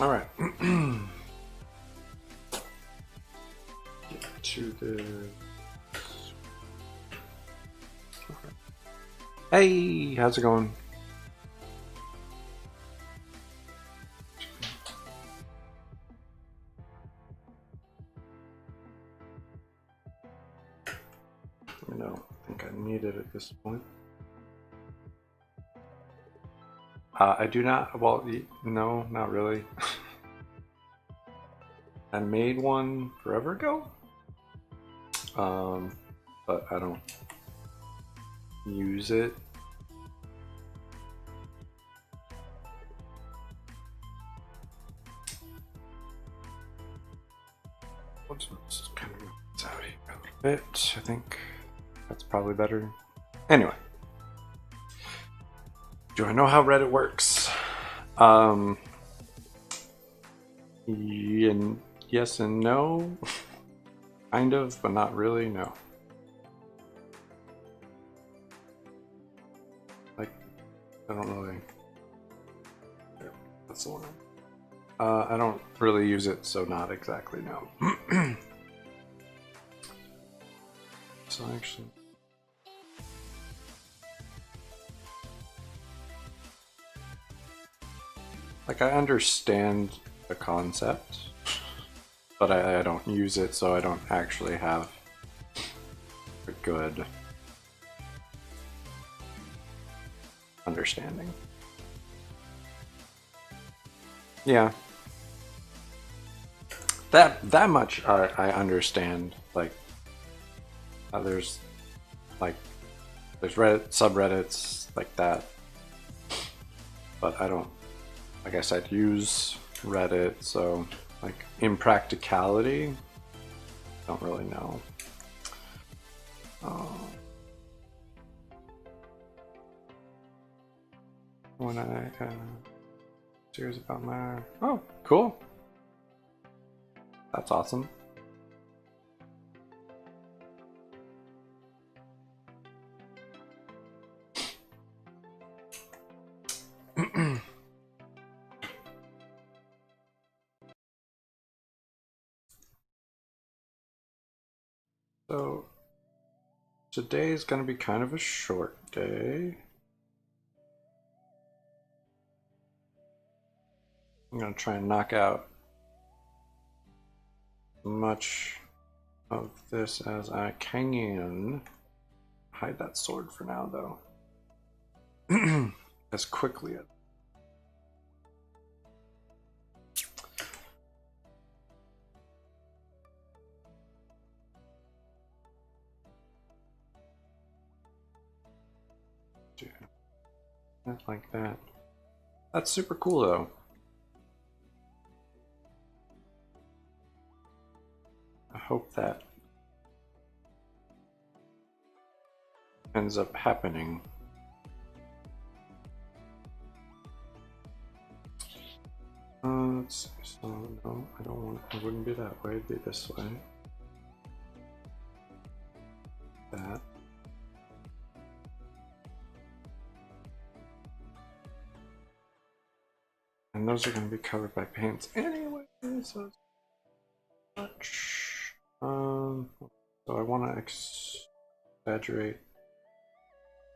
All right. Get to the. Hey, how's it going? No, I think I need it at this point. I do not. Well, no, not really. I made one forever ago, but I don't use it. Let's kind of move this out here a little bit. I think that's probably better. Anyway, do I know how Reddit works? Yes and no. Kind of, but not really, no. Like, I don't really. Yeah, that's the one. I don't really use it, so not exactly, no. So actually. Like, I understand the concept, but I don't use it, so I don't actually have a good understanding. Yeah. That much I understand. Like, there's Reddit subreddits like that, but I don't. I guess I'd use Reddit, so like in practicality, don't really know. When I serious about my cool. That's awesome. So today is going to be kind of a short day. I'm going to try and knock out as much of this as I can. Hide that sword for now, though. As quickly as. Not like that. That's super cool, though. I hope that ends up happening. Let's see. So no, I don't want. It wouldn't be that way. It'd be this way. That. And those are going to be covered by paints anyway, so it's much. So I want to exaggerate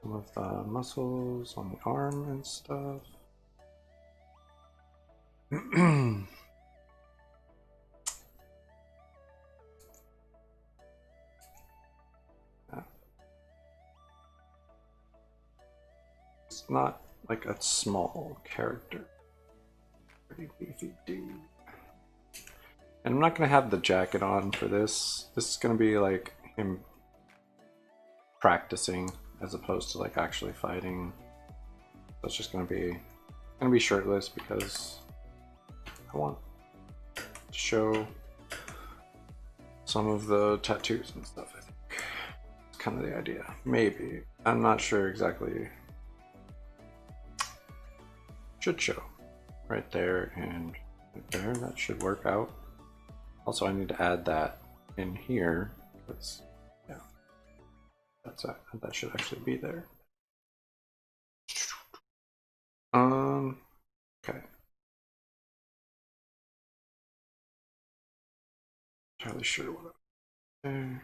some of the muscles on the arm and stuff. It's not like a small character. Pretty beefy dude. And I'm not gonna have the jacket on for this. This is gonna be like him practicing as opposed to like actually fighting. So it's just gonna be shirtless because I want to show some of the tattoos and stuff. I think it's kind of the idea. Maybe, I'm not sure exactly. Should show right there and right there. That should work out. Also, I need to add that in here. That's, yeah, that should actually be there. Okay. entirely sure what I'm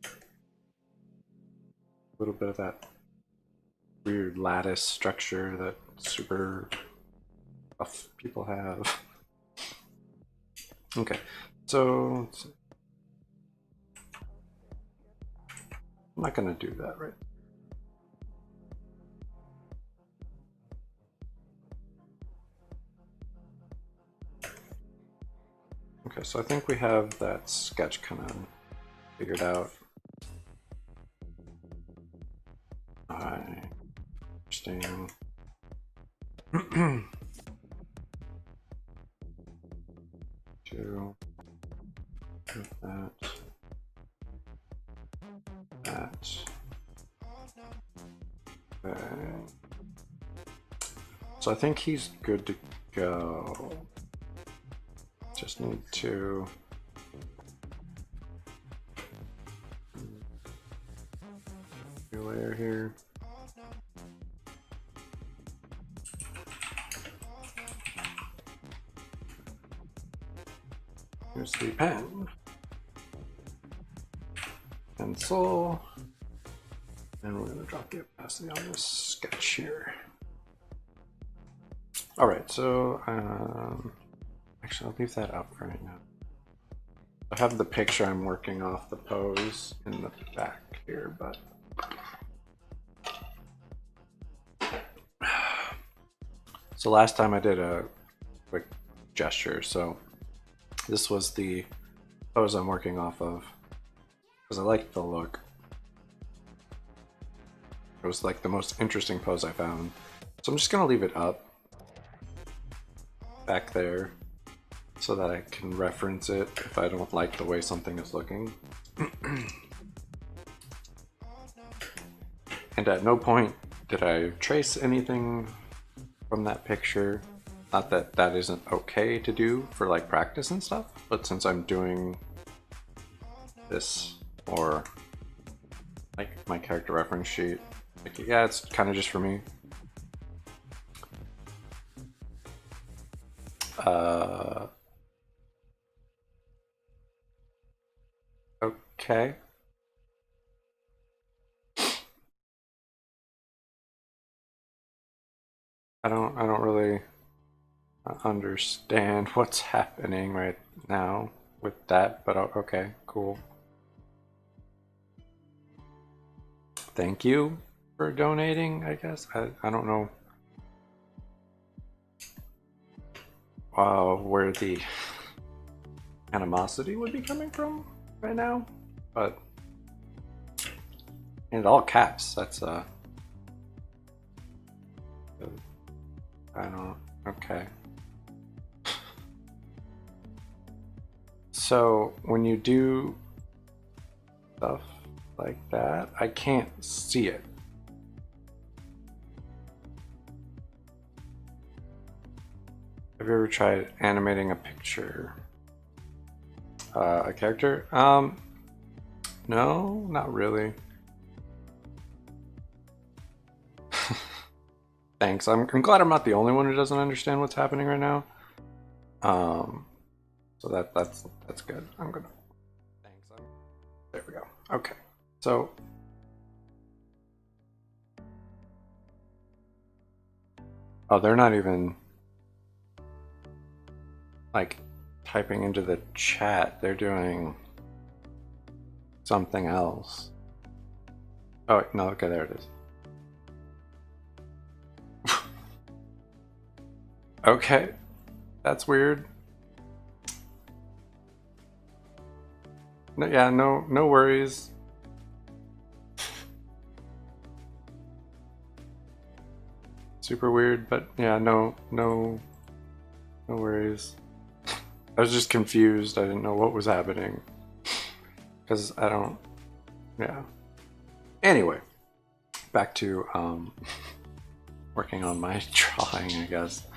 a little bit of that weird lattice structure that super buff people have. Okay, so I'm not gonna do that, right? Okay, so I think we have that sketch kind of figured out. I understand. To that. Okay. So I think he's good to go. Just need to layer here. Here's the pen, pencil, and we're going to drop the opacity on this sketch here. All right, so actually I'll leave that up for right now. I have the picture I'm working off the pose in the back here, but so last time I did a quick gesture, so this was the pose I'm working off of because I liked the look. It was like the most interesting pose I found. So I'm just gonna leave it up back there so that I can reference it if I don't like the way something is looking. And at no point did I trace anything from that picture. Not that that isn't okay to do for like practice and stuff, but since I'm doing this or like my character reference sheet, like, yeah, it's kind of just for me. Okay. I don't really understand what's happening right now with that, but okay, cool. Thank you for donating, I guess. I don't know where the animosity would be coming from right now, but in all caps, that's I don't, okay. So when you do stuff like that, I can't see it. Have you ever tried animating a picture? A character? No, not really. Thanks. I'm glad I'm not the only one who doesn't understand what's happening right now. So that's good. I'm gonna. Thanks. There we go. Okay. So. Oh, they're not even like typing into the chat. They're doing something else. Oh no. Okay, there it is. Okay, that's weird. No, yeah, no worries. Super weird, but yeah, no worries. I was just confused. I didn't know what was happening because I don't. Yeah. Anyway, back to working on my drawing, I guess.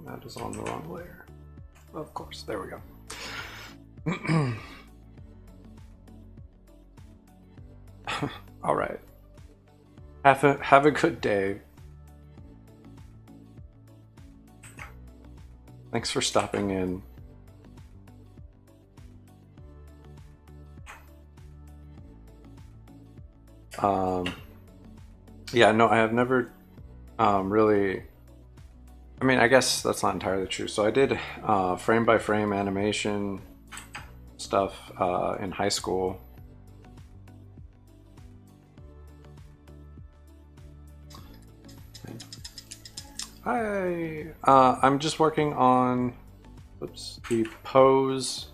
That is on the wrong layer. Of course, there we go. All right. Have a good day. Thanks for stopping in. Yeah, no, I have never really. I mean, I guess that's not entirely true. So I did frame by frame animation stuff in high school. I'm just working on the pose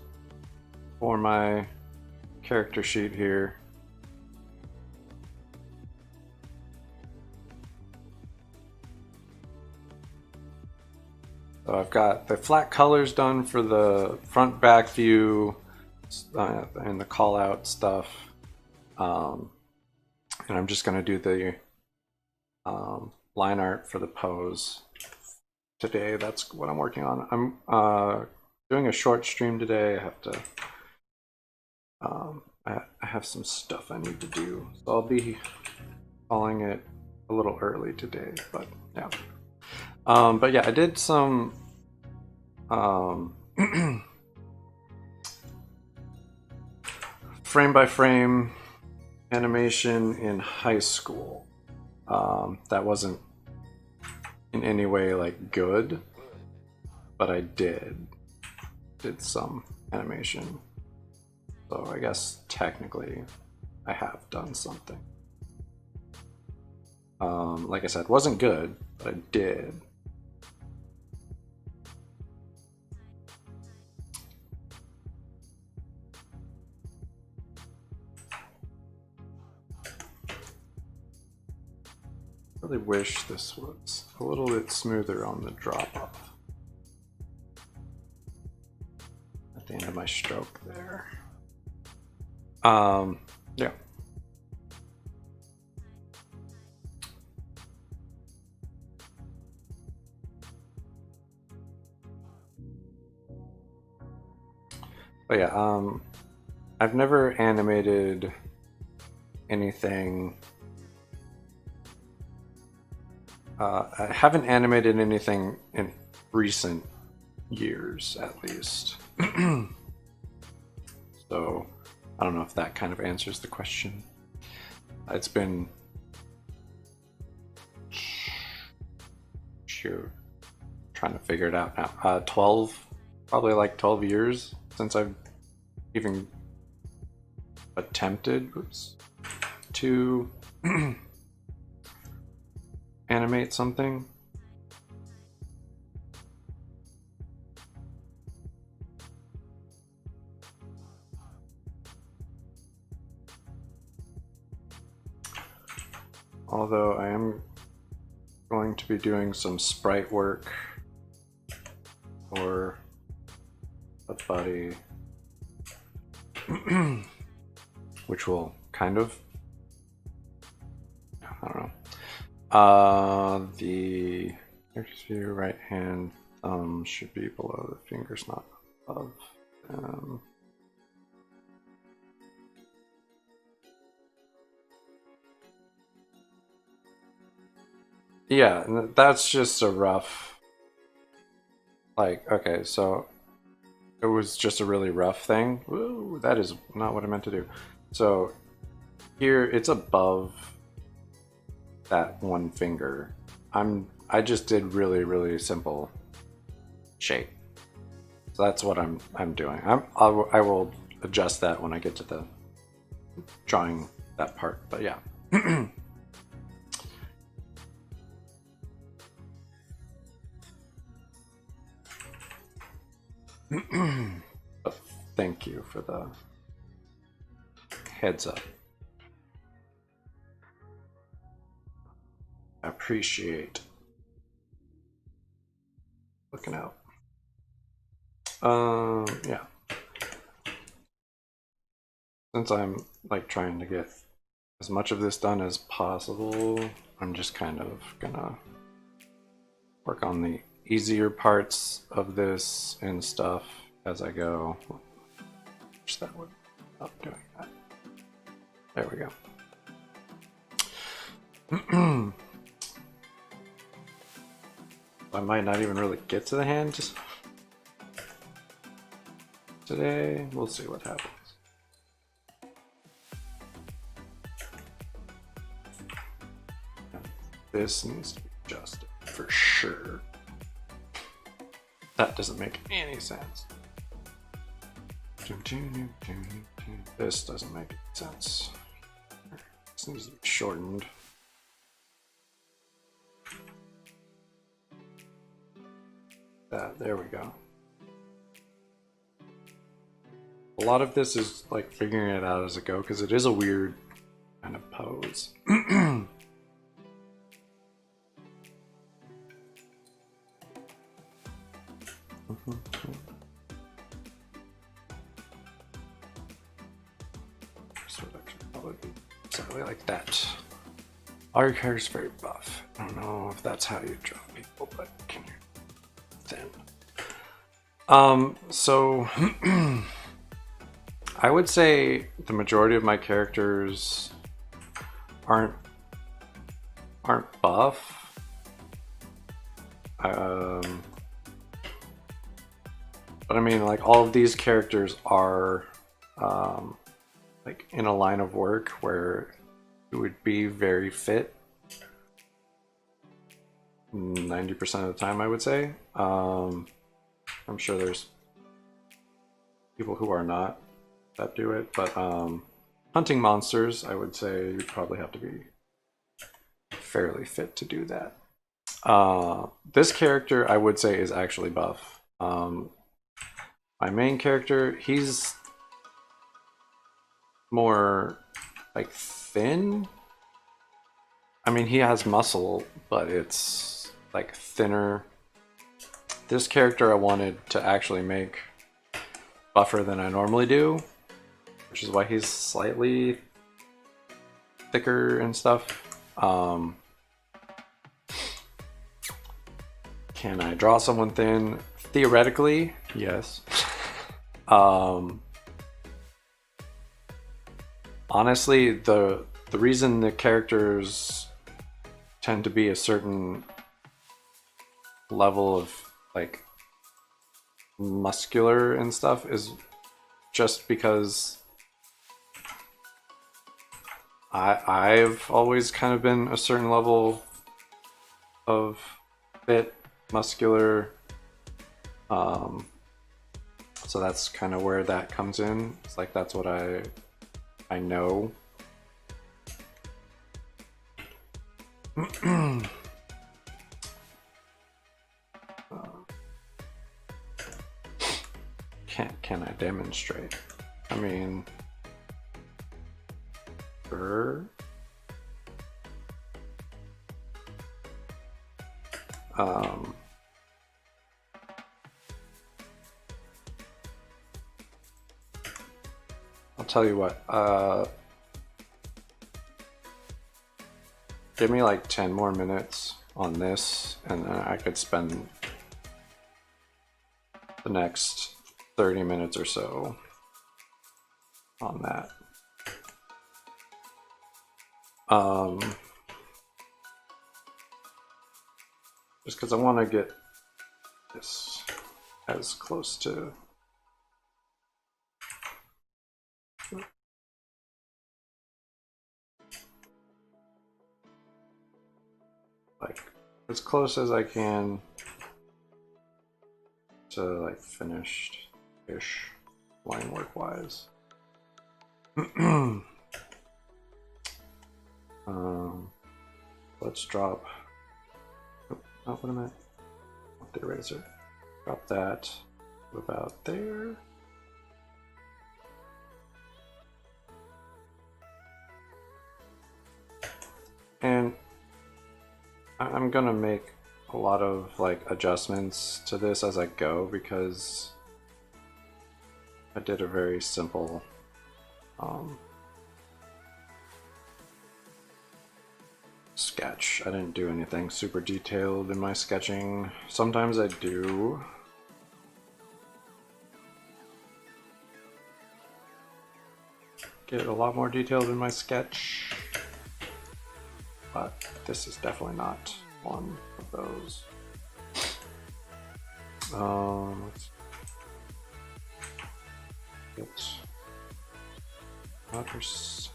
for my character sheet here. So I've got the flat colors done for the front back view and the call out stuff. And I'm just going to do the line art for the pose today. That's what I'm working on. I'm doing a short stream today. I have to I have some stuff I need to do, so I'll be calling it a little early today, but yeah. But yeah, I did some frame by frame animation in high school. That wasn't in any way like good, but I did some animation. So I guess technically I have done something. Like I said, wasn't good, but I did. I really wish this was a little bit smoother on the drop off at the end of my stroke there. Yeah. But yeah, I've never animated anything. I haven't animated anything in recent years, at least. So I don't know if that kind of answers the question. It's been, shoot, trying to figure it out now. 12, probably like 12 years since I've even attempted to animate something. Although I am going to be doing some sprite work for a buddy, which will kind of, I don't know. The character's view right hand thumb should be below the fingers, not above them. Yeah, and that's just a rough, like, okay, so it was just a really rough thing. Ooh, that is not what I meant to do. So here it's above that one finger. I just did really simple shape. So that's what I'm doing. I will adjust that when I get to the drawing that part. But yeah. But thank you for the heads up. I appreciate looking out. Yeah. Since I'm like trying to get as much of this done as possible, I'm just kind of gonna work on the easier parts of this and stuff as I go. Wish that would stop doing that. There we go. I might not even really get to the hand just today. We'll see what happens. This needs to be adjusted for sure. That doesn't make any sense. This doesn't make any sense. This needs to be shortened. There we go. A lot of this is like figuring it out as I go because it is a weird kind of pose. So that should probably be exactly like that. All your hair is very buff. I don't know if that's how you draw people, but can you? Thin. So I would say the majority of my characters aren't buff. But I mean, like, all of these characters are like in a line of work where it would be very fit 90% of the time, I would say. I'm sure there's people who are not that do it, but hunting monsters, I would say you'd probably have to be fairly fit to do that. This character, I would say, is actually buff. My main character, he's more like thin. I mean, he has muscle, but it's like thinner. This character I wanted to actually make buffer than I normally do, which is why he's slightly thicker and stuff. Can I draw someone thin? Theoretically, yes. Honestly, the reason the characters tend to be a certain level of like muscular and stuff is just because I've always kind of been a certain level of fit, muscular, so that's kind of where that comes in. It's like that's what I know. Can I demonstrate? I mean, sure. I'll tell you what, give me like 10 more minutes on this and then I could spend the next 30 minutes or so on that. Just because I want to get this as close to like as close as I can to like finished-ish line work wise. Let's drop. Oh, what am I? The eraser. Drop that about there. And I'm gonna make a lot of like adjustments to this as I go because I did a very simple sketch. I didn't do anything super detailed in my sketching. Sometimes I do. Get a lot more detailed in my sketch. but this is definitely not one of those. Let's get others.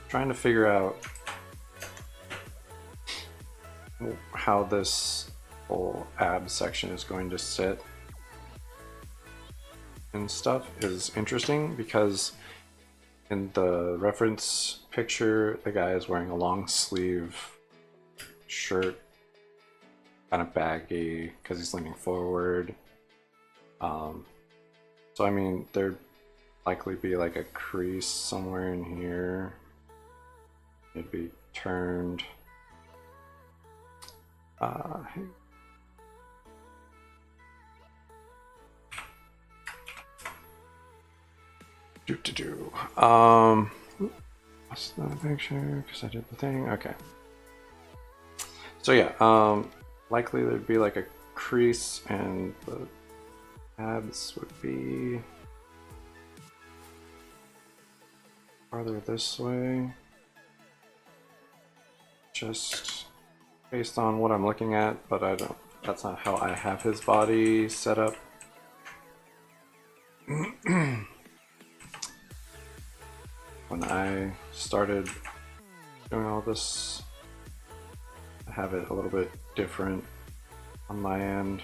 Trying to figure out how this whole ab section is going to sit and stuff is interesting, because in the reference picture the guy is wearing a long sleeve shirt, kind of baggy because he's leaning forward. So I mean there'd likely be like a crease somewhere in here. It'd be turned what's the picture? Because I did the thing. Okay. So yeah, likely there'd be like a crease, and the abs would be farther this way. Just based on what I'm looking at, but I don't. That's not how I have his body set up. When I started doing all this, I have it a little bit different on my end.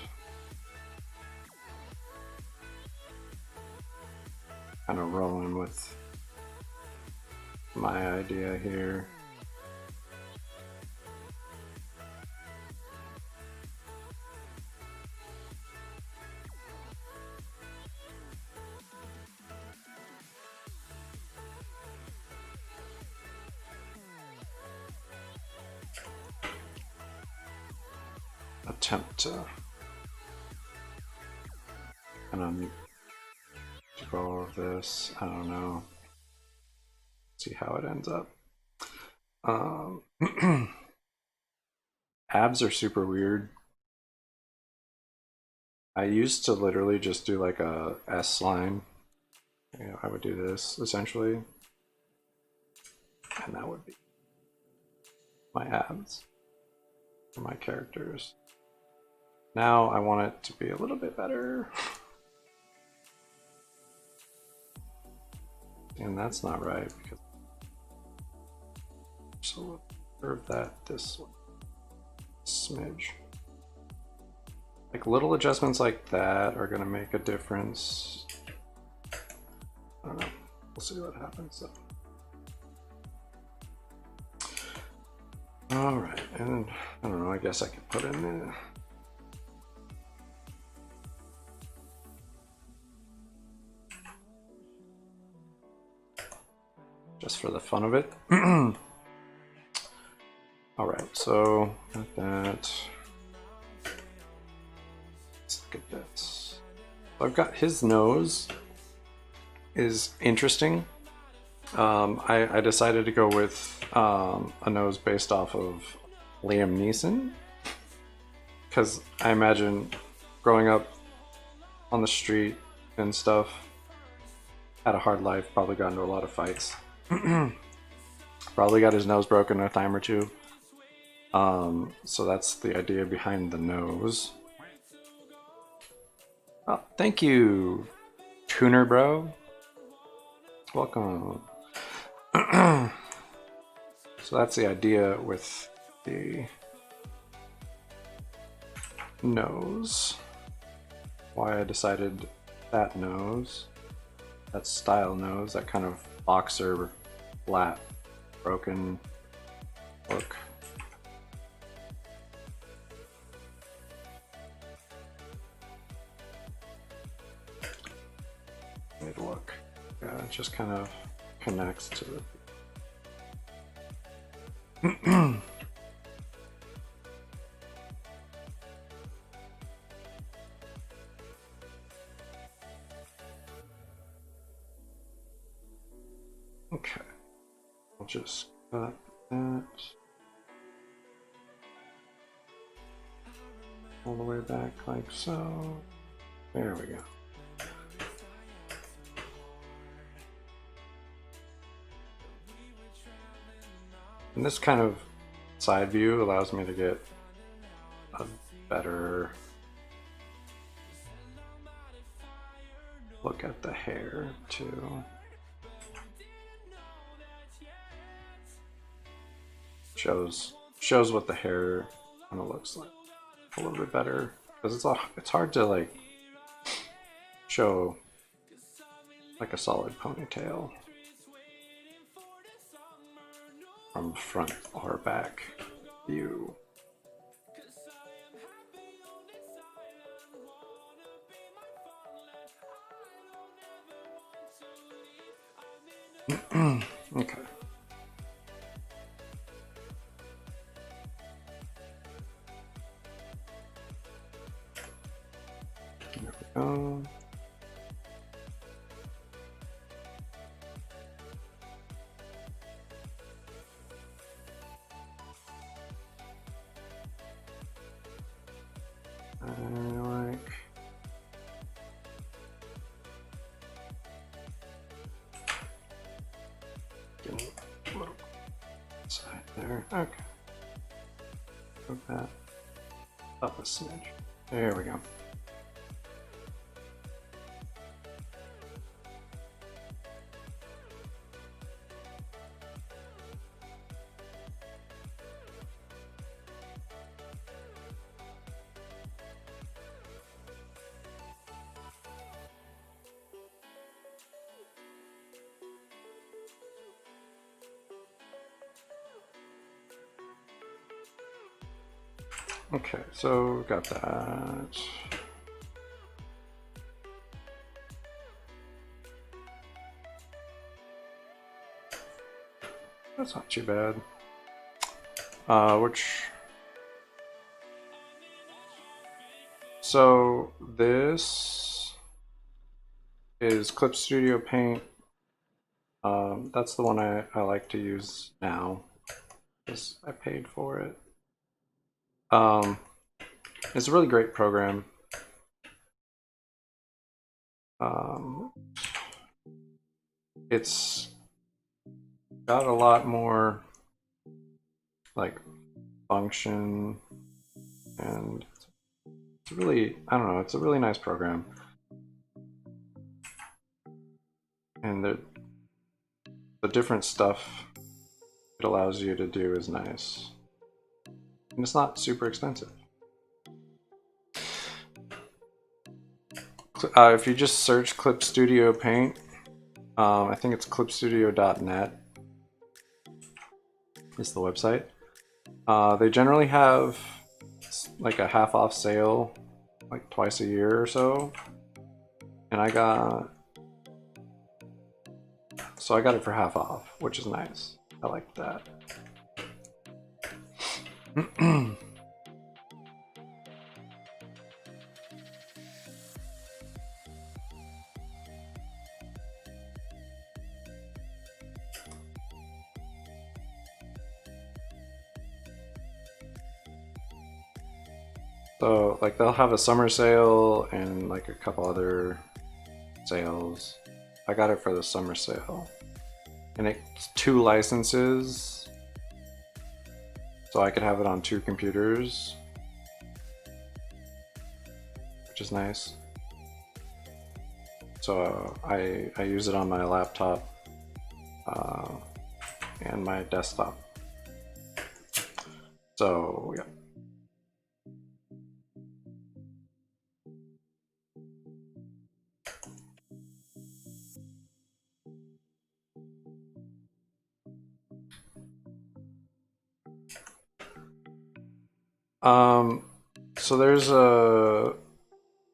Kind of rolling with my idea here. Attempt to go over this. I don't know. See how it ends up. Abs are super weird. I used to literally just do like a S line. Yeah, I would do this essentially, and that would be my abs for my characters. Now I want it to be a little bit better. And that's not right, because so we'll curve that this one smidge. Like little adjustments like that are gonna make a difference. I don't know. We'll see what happens though. All right, and I don't know. I guess I could put in the just for the fun of it. All right, so got that. Let's look at this. I've got his nose is interesting. I decided to go with a nose based off of Liam Neeson, because I imagine growing up on the street and stuff, had a hard life, probably got into a lot of fights. Probably got his nose broken a time or two. So that's the idea behind the nose. Oh, thank you, Tuner Bro. Welcome. So that's the idea with the nose. Why I decided that nose, that style nose, that kind of boxer, flat, broken look. Mid look. Yeah, it just kind of connects to it. Okay, I'll just cut that all the way back like so. There we go. And this kind of side view allows me to get a better look at the hair too. Shows what the hair kind of looks like a little bit better, because it's hard to like show like a solid ponytail from front or back view. Okay. There we go. Side there. Okay. Put that up a smidge. There we go. Okay, so got that. That's not too bad. So this is Clip Studio Paint. That's the one I like to use now, because I paid for it. It's a really great program. It's got a lot more like function, and it's really, I don't know, it's a really nice program. And the different stuff it allows you to do is nice. And it's not super expensive. If you just search Clip Studio Paint, I think it's clipstudio.net is the website. They generally have like a half-off sale like twice a year or so, and I got it for half off, which is nice. I like that. So like they'll have a summer sale and like a couple other sales. I got it for the summer sale, and it's 2 licenses, so I could have it on 2 computers, which is nice. So I use it on my laptop and my desktop. So yeah. So there's a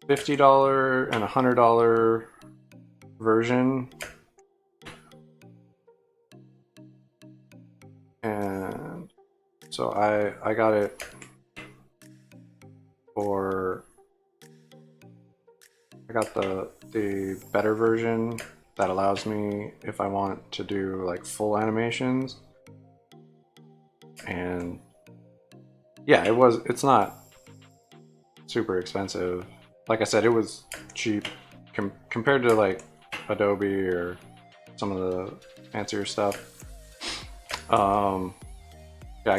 $50 and $100 version, and so I got it for, I got the better version that allows me, if I want to do like full animations. And yeah, it's not super expensive. Like I said, it was cheap compared to like Adobe or some of the fancier stuff. Yeah,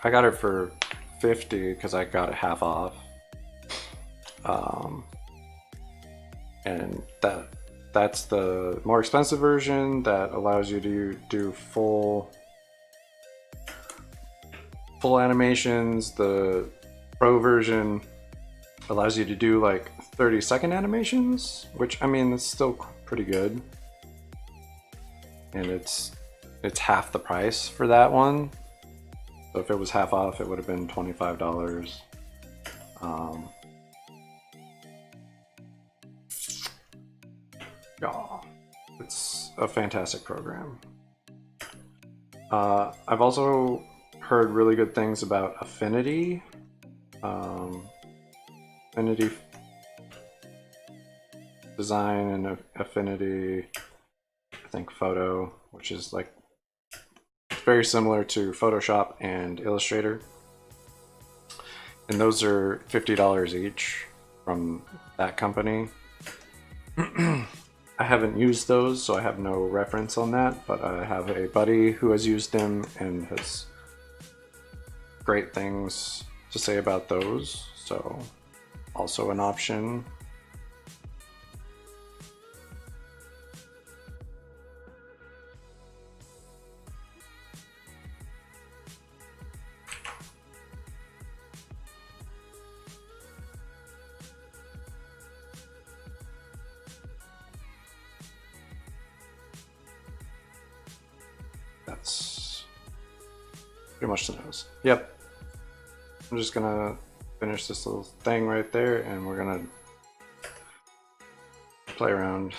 I got it for 50 because I got it half off. And that's the more expensive version that allows you to do full animations. The Pro version allows you to do like 30-second animations, which I mean, it's still pretty good. And it's half the price for that one. So if it was half off, it would have been $25. Yeah, it's a fantastic program. I've also heard really good things about Affinity. Affinity Design and Affinity, I think, Photo, which is like very similar to Photoshop and Illustrator. And those are $50 each from that company. I haven't used those, so I have no reference on that, but I have a buddy who has used them and has great things to say about those, so also an option. That's pretty much the nose. Yep. I'm just gonna finish this little thing right there and we're gonna play around.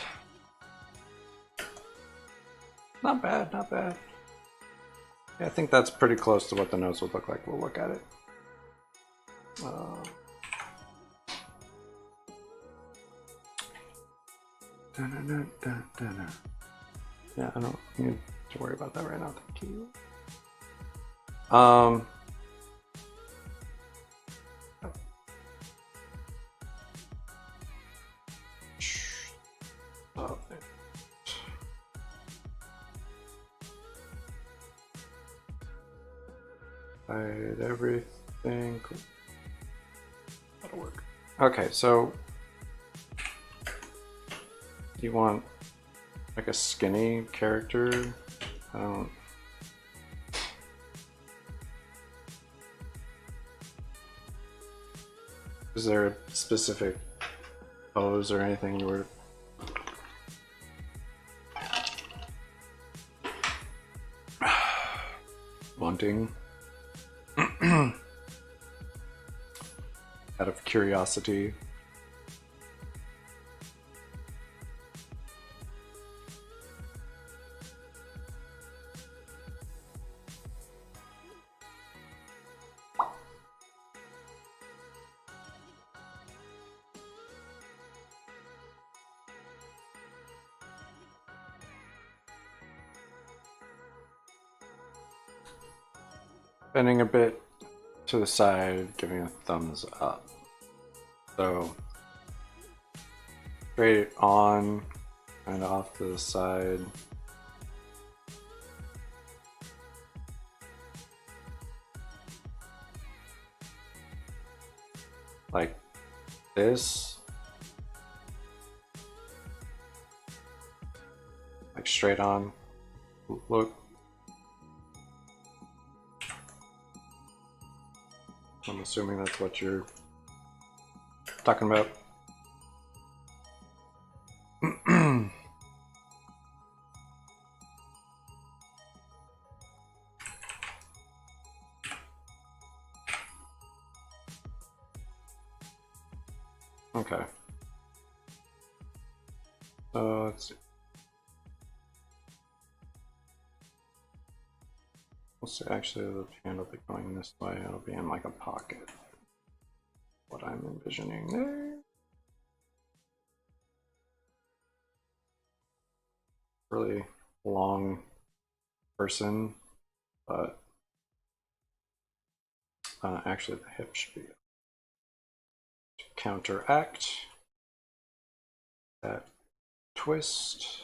Not bad, not bad. Yeah, I think that's pretty close to what the nose would look like. We'll look at it. Yeah, I don't need to worry about that right now. Thank you. Hide everything. Cool. That'll work. Okay, so you want like a skinny character? I don't. Is there a specific pose or anything you were wanting? Out of curiosity. Bending a bit to the side, giving a thumbs up. So straight on and off to the side. Like this. Like straight on. Look. I'm assuming that's what you're talking about. Okay. So let's see. We'll see. Actually, the hand will be going this way. It'll be in like a pocket. What I'm envisioning there. Really long person, but actually the hip should be to counteract that twist.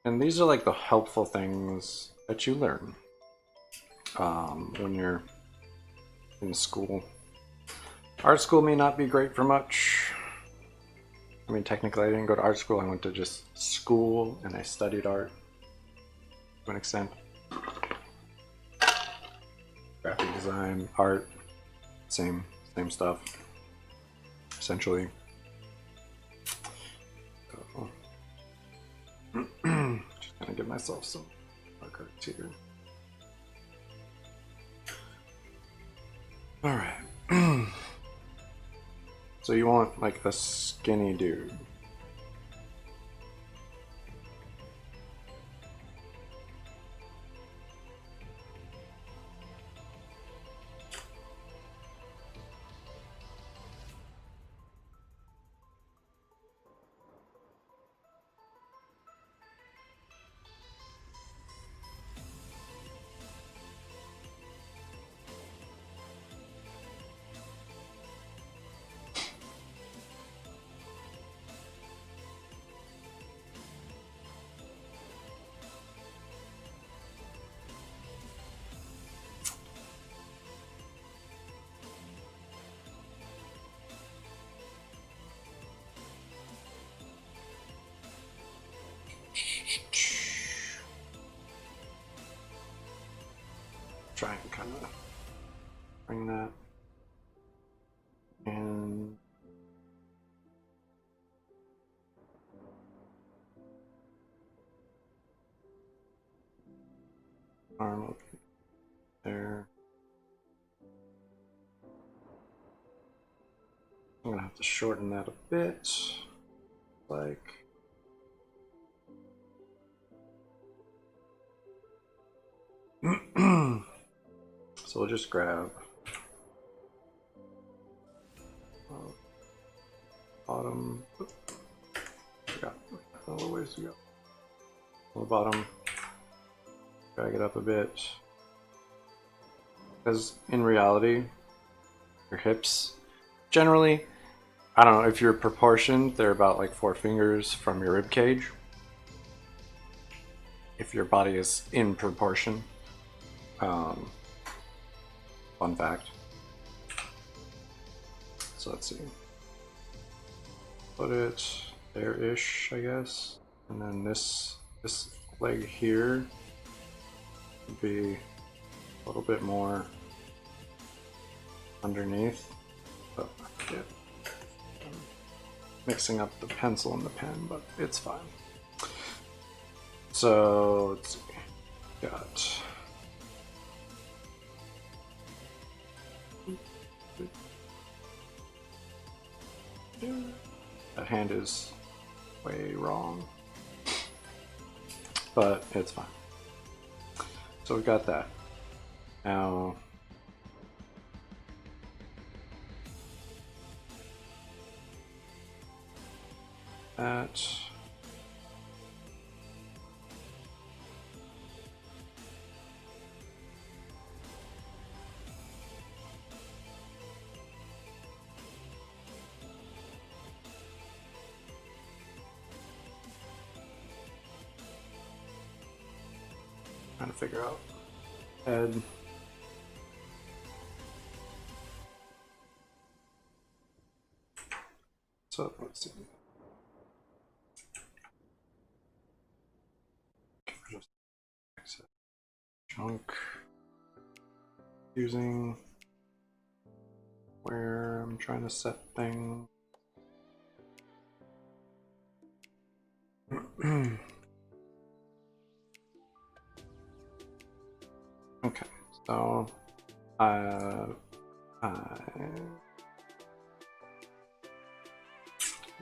And these are like the helpful things that you learn when you're in school. Art school may not be great for much. I mean, technically I didn't go to art school, I went to just school and I studied art to an extent. Graphic design, art, same stuff, essentially. So, just gonna give myself some markers here. All right. So you want like a skinny dude. Try and kind of bring that in. Arm up there. I'm gonna have to shorten that a bit, like. So we'll just grab bottom. Got a little ways to go. On the bottom, drag it up a bit, because in reality, your hips generally, I don't know if you're proportioned, they're about like 4 fingers from your rib cage. If your body is in proportion. Fun fact. So let's see. Put it there-ish, I guess. And then this leg here would be a little bit more underneath. But I forget. I'm mixing up the pencil and the pen, but it's fine. So let's see. Got that hand is way wrong, but it's fine. So we've got that. Now that trying to figure out head. So let's see. Just exit chunk using where I'm trying to set things. Okay, so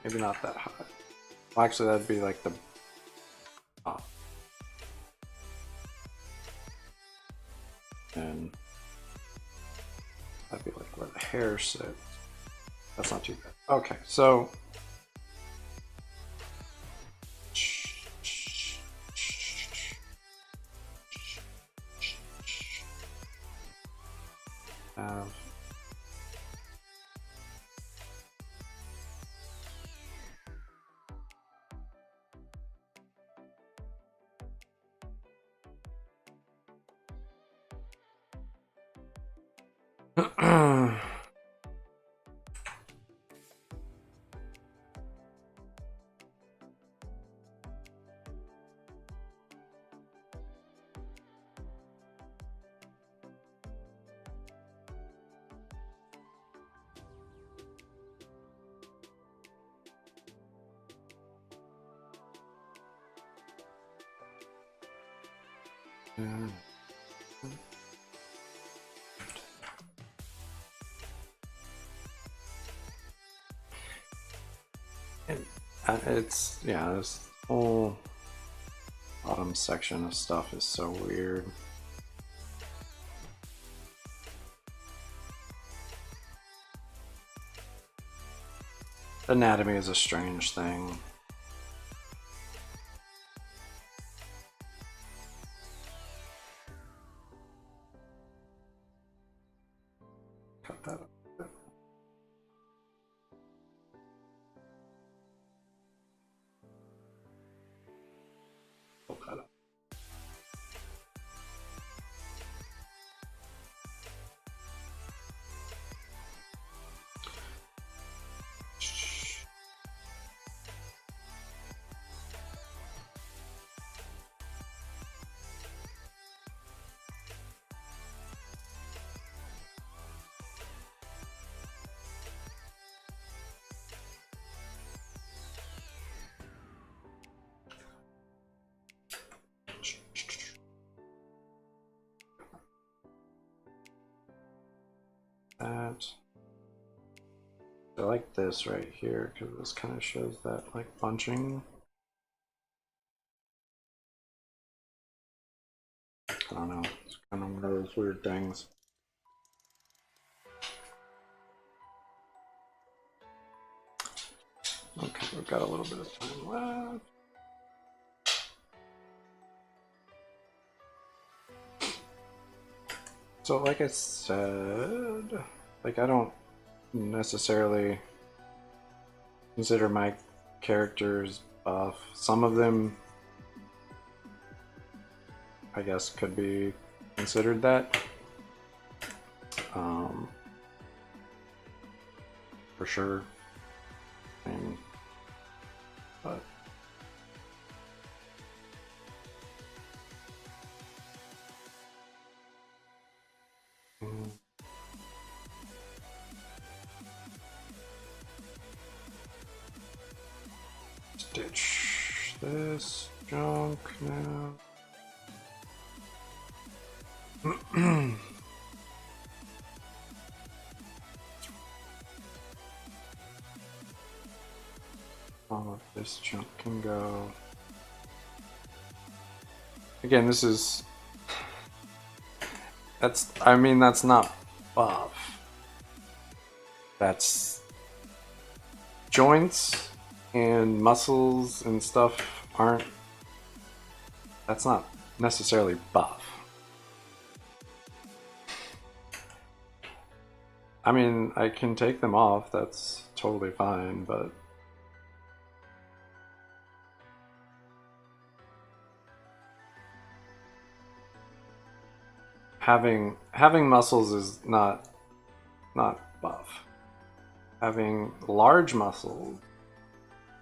maybe not that high. Well, actually, that'd be like the top. And that'd be like where the hair sits. That's not too bad. Okay, so It's, yeah, this whole bottom section of stuff is so weird. Anatomy is a strange thing. Cut that up. Pull that up. That. I like this right here because this kind of shows that like bunching. I don't know, it's kind of one of those weird things. Okay, we've got a little bit of time left. So like I said, like I don't necessarily consider my characters buff. Some of them I guess could be considered that. For sure. But ditch this junk now. All of this junk can go. Again, this is, I mean, that's not buff. That's joints and muscles and stuff aren't, that's not necessarily buff. I mean, I can take them off, that's totally fine, but having muscles is not buff. Having large muscles,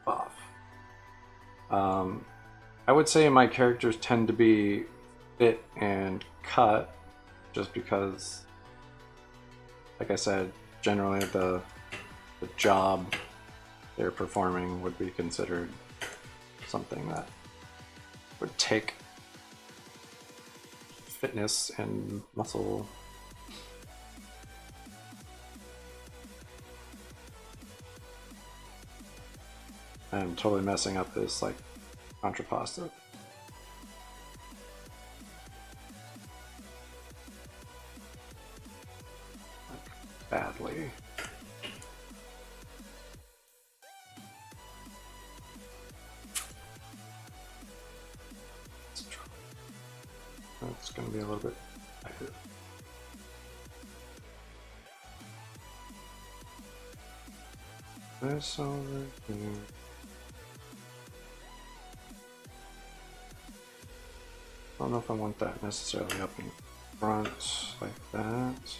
buff. I would say my characters tend to be fit and cut just because, like I said, generally the job they're performing would be considered something that would take fitness and muscle. I'm totally messing up this like contrapasta. Like, badly. It's going to be a little bit tighter. This over here. I don't know if I want that necessarily up in front like that.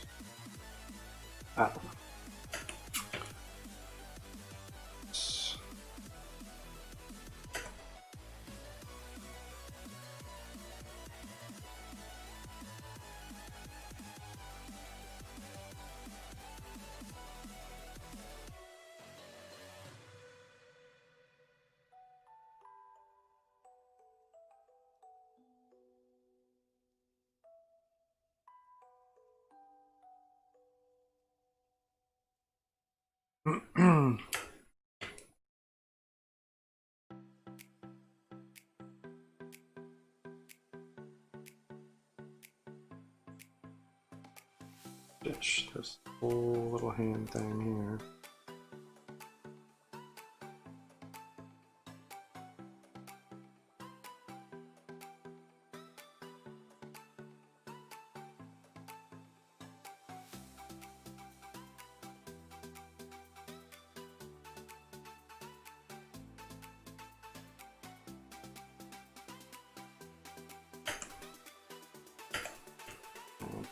ditch this whole little hand thing here.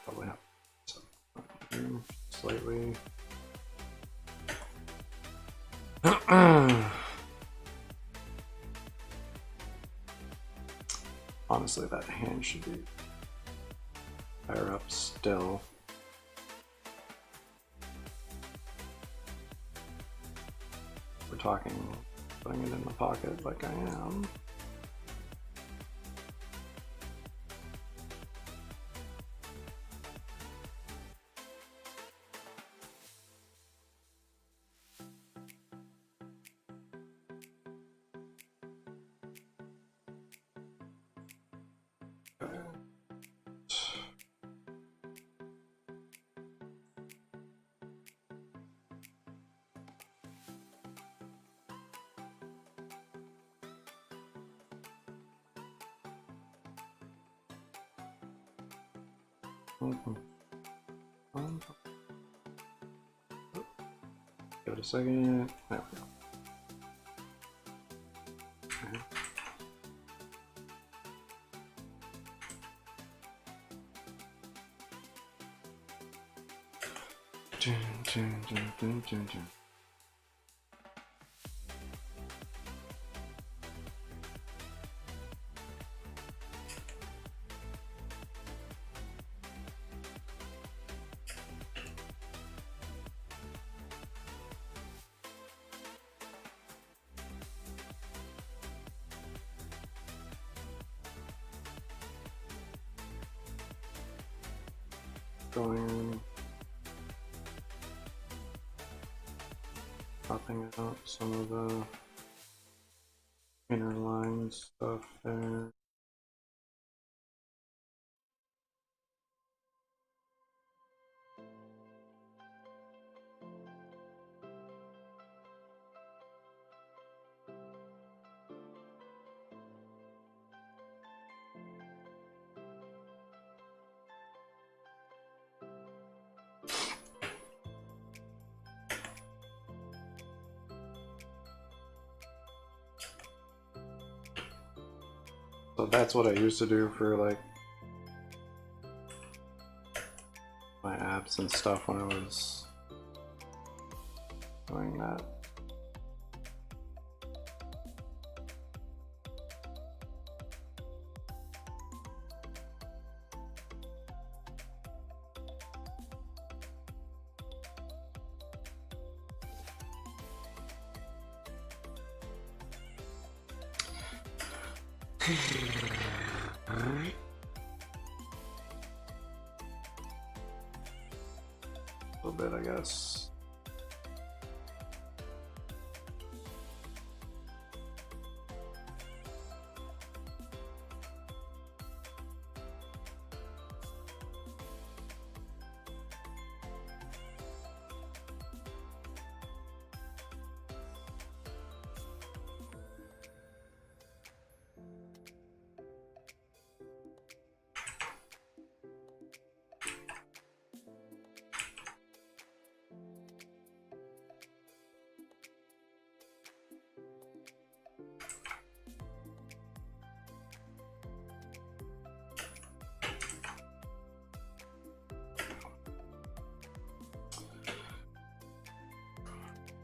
Probably have some slightly. Honestly, that hand should be higher up still. We're talking putting it in the pocket like I am. Give it a second. There we go. Okay. Dun, dun, dun, dun, dun, dun. Going, popping out some of the inner line stuff there. So that's what I used to do for like my abs and stuff when I was doing that. A little bit, I guess.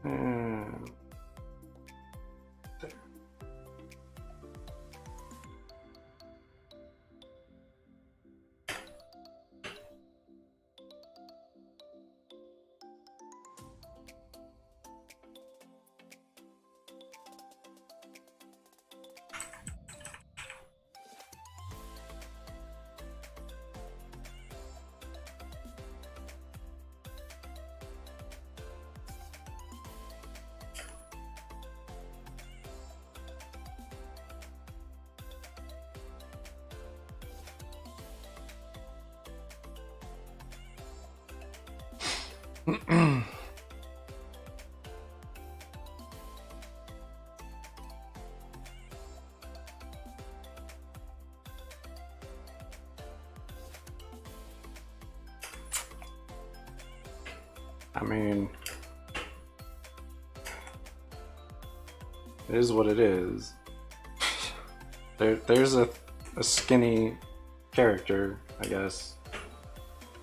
And there. I mean, it is what it is. There's a skinny character, I guess.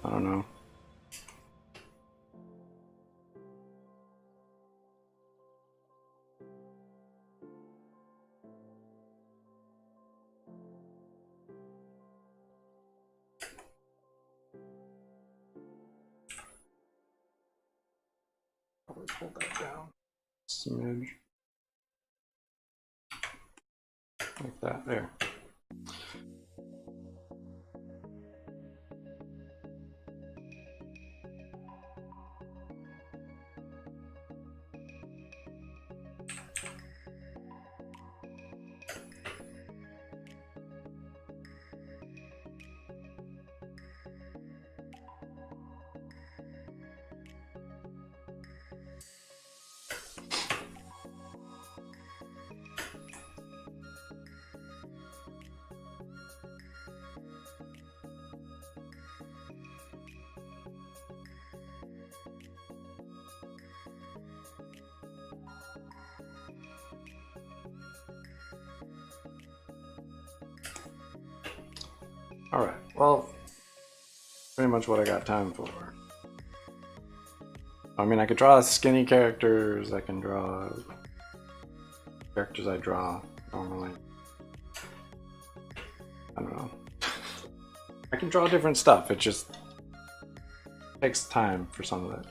I don't know. Probably pull that down. Smidge. Like that, there. Alright, well, pretty much what I got time for. I mean, I could draw skinny characters, I can draw characters I draw normally. I don't know. I can draw different stuff, it just takes time for some of it.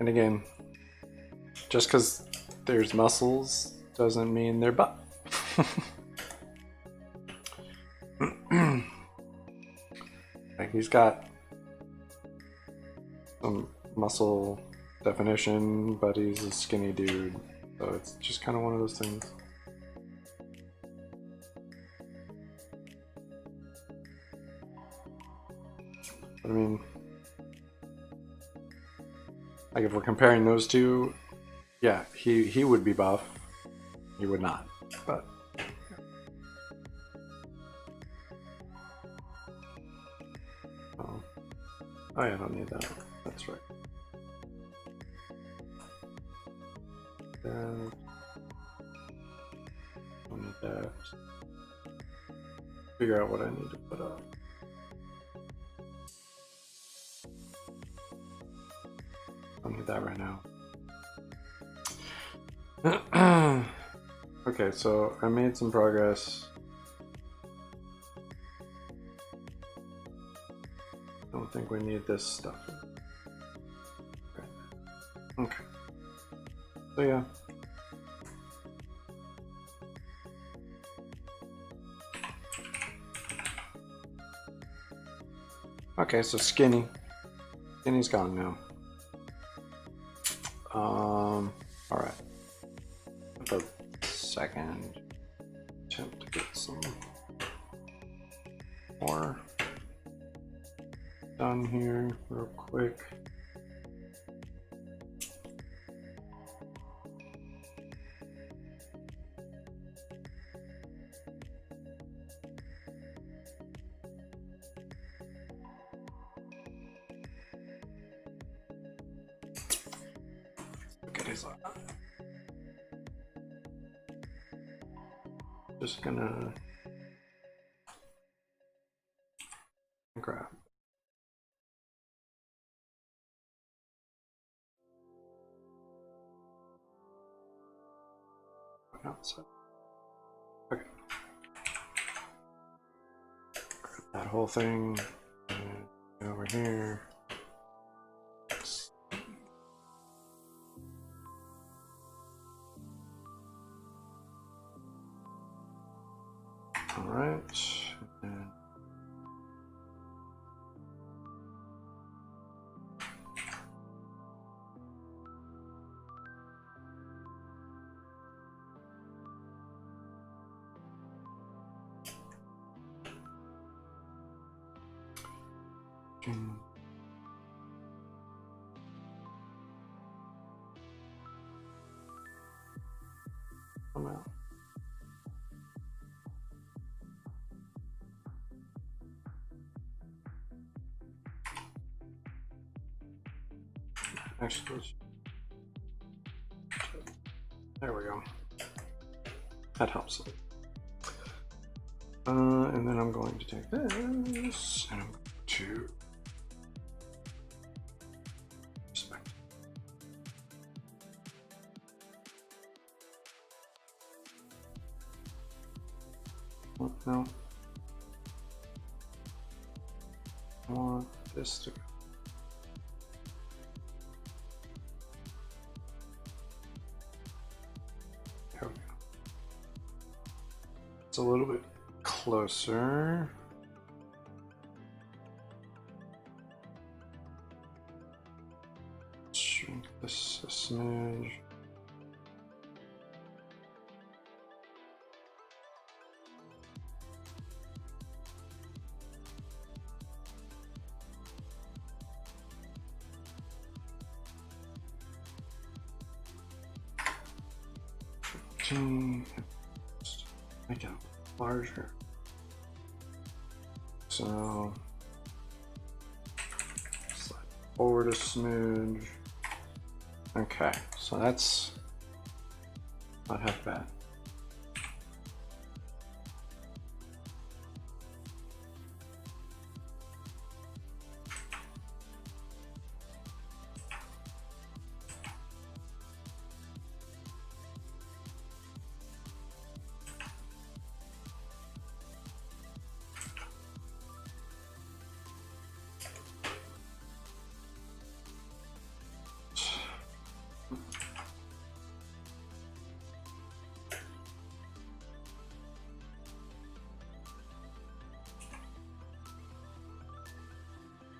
And again, just because there's muscles doesn't mean they're buff. Like, he's got some muscle definition, but he's a skinny dude, so it's just kind of one of those things. But I mean, like, if we're comparing those two, yeah, he would be buff. He would not, but yeah. Oh yeah, I don't need that. That's right. Don't need that. Figure out what I need to put up. Don't need that right now. Okay, so I made some progress. I don't think we need this stuff. Okay. So yeah. Okay, so skinny. Skinny's gone now. Alright. A second attempt to get some more done here real quick. Look at his eye. Just gonna grab. Outside. Okay. Grab that whole thing and go over here. All right. And Come out. Actually, there we go. That helps. And then I'm going to take this and I'm going to respect. Oh, no. I want this to go. There we go. It's a little bit closer. Shrink this a smidge. Make it larger. So slide forward a smidge. Okay, so that's not half bad.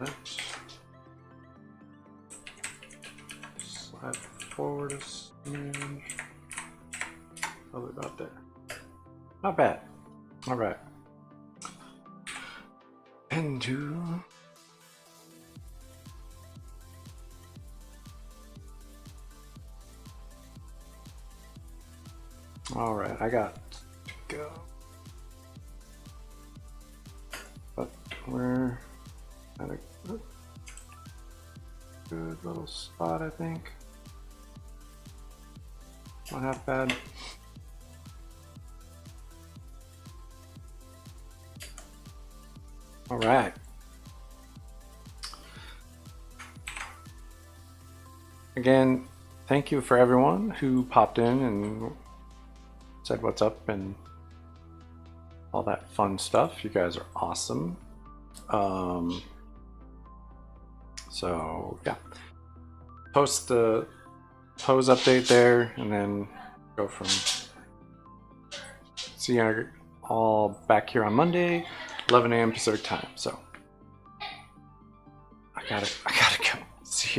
Let's slide forward a smidge. Probably about there. Not bad. All right. And do all right. I got to go, but we're at a good little spot, I think. Not half bad. All right. Again, thank you for everyone who popped in and said what's up and all that fun stuff. You guys are awesome. So yeah, post the pose update there and then go from. See you all back here on Monday, 11 a.m. Pacific time. So I gotta go. See you.